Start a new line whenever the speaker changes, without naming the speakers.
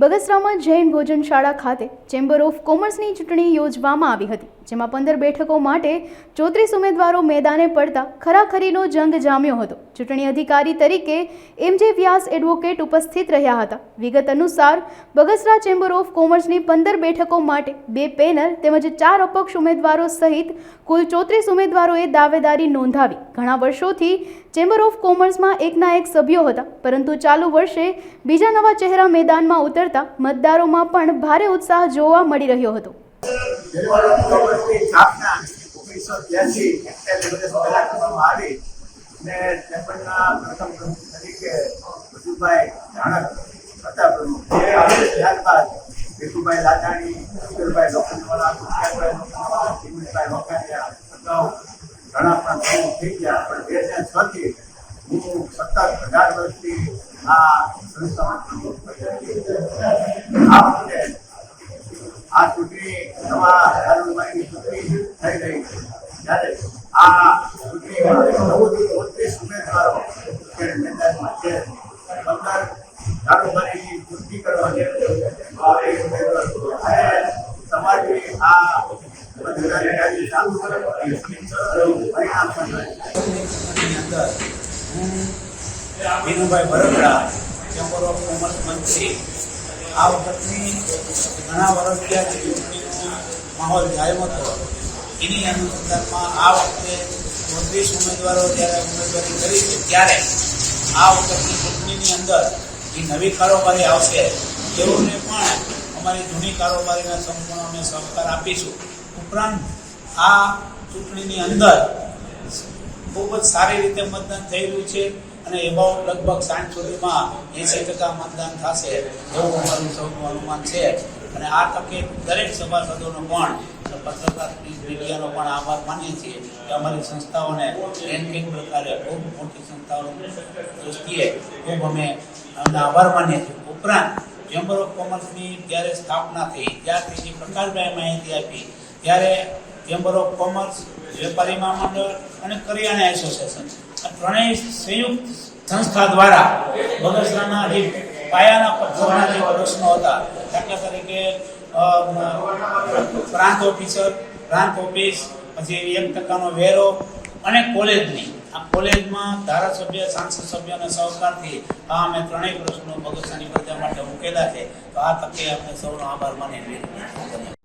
બગસરામાં જૈન ભોજનશાળા ખાતે chamber of કોમર્સની ચૂંટણી યોજવામાં આવી હતી, જેમાં 15 બેઠકો માટે 34 ઉમેદવારો મેદાને પડતા ખરાખરીનો જંગ જામ્યો હતો। ચૂંટણી અધિકારી તરીકે એમ.જે. વ્યાસ એડવોકેટ ઉપસ્થિત રહ્યા હતા। વિગત અનુસાર બગસરા ચેમ્બર ઓફ કોમર્સની 15 બેઠકો માટે 2 પેનલ તેમજ 4 અપક્ષ ઉમેદવારો સહિત કુલ 34 ઉમેદવારોએ દાવેદારી નોંધાવી। ઘણા વર્ષોથી ચેમ્બર ઓફ કોમર્સમાં એકના એક સભ્યો હતા, પરંતુ ચાલુ વર્ષે બીજા નવા ચહેરા મેદાનમાં ઉતરતા મતદારોમાં પણ ભારે ઉત્સાહ જોવા મળી રહ્યો હતો।
આ ચૂંટણી નવા દારૂબંધીની ચૂંટણી થઈ રહી છે, ત્યારે આ ચૂંટણીમાં 34 ઉમેદવારો મેદાનમાં છે। 15 દારૂબંધીની ચૂંટણી કરવાની સમાજની આ મતદારી ચાલુ પરિણામ અંદર Vinubhai Baroda chamber of commerce મંત્રી આ વખતની ઘણા વર્ષ ત્યારથી ચૂંટણીનો માહોલ જામ્યો હતો, એની અનુસંધાનમાં આ વખતે 34 ઉમેદવારો જ્યારે ઉમેદવારી કરી છે, ત્યારે આ વખતની ચૂંટણીની અંદર જે નવી કારોબારી આવશે તેઓને પણ અમારી જૂની કારોબારીના સંપૂર્ણ અમે સહકાર આપીશું। ઉપરાંત આ ચૂંટણીની અંદર ખૂબ જ સારી રીતે મતદાન થઈ રહ્યું છે અને એવા લગભગ સાંજ સુધીમાં 80% મતદાન થશે એવું અમારું સૌનું અનુમાન છે। અને આ તકે દરેક સભાસદોનો પણ પત્રકાર મીડિયાનો પણ આભાર માનીએ છીએ કે અમારી સંસ્થાઓને બેન્કિંગ પ્રકારે ખૂબ મોટી સંસ્થાઓની દૃષ્ટિએ ખૂબ અમે આભાર માનીએ છીએ। ઉપરાંત ચેમ્બર ઓફ કોમર્સની જ્યારે સ્થાપના થઈ ત્યારથી જે પ્રકાશભાઈ માહિતી આપી, ત્યારે ચેમ્બર ઓફ કોમર્સ, વેપારી મહામંડળ અને કરિયાણા એસોસિએશન આ ત્રણેય સંયુક્ત સંસ્થા દ્વારા બગસરાના જે પાયાના પથ્થરના જે પ્રશ્નો હતા, દાખલા તરીકે પ્રાંત ઓફિસર, પ્રાંત ઓફિસ, પછી 1% વેરો અને કોલેજની આ કોલેજમાં ધારાસભ્ય, સાંસદ સભ્યોના સહકારથી આ અમે ત્રણેય પ્રશ્નો બગસરાની પ્રજા માટે મૂકેલા છે। તો આ તકે આપણે સૌનો આભાર માની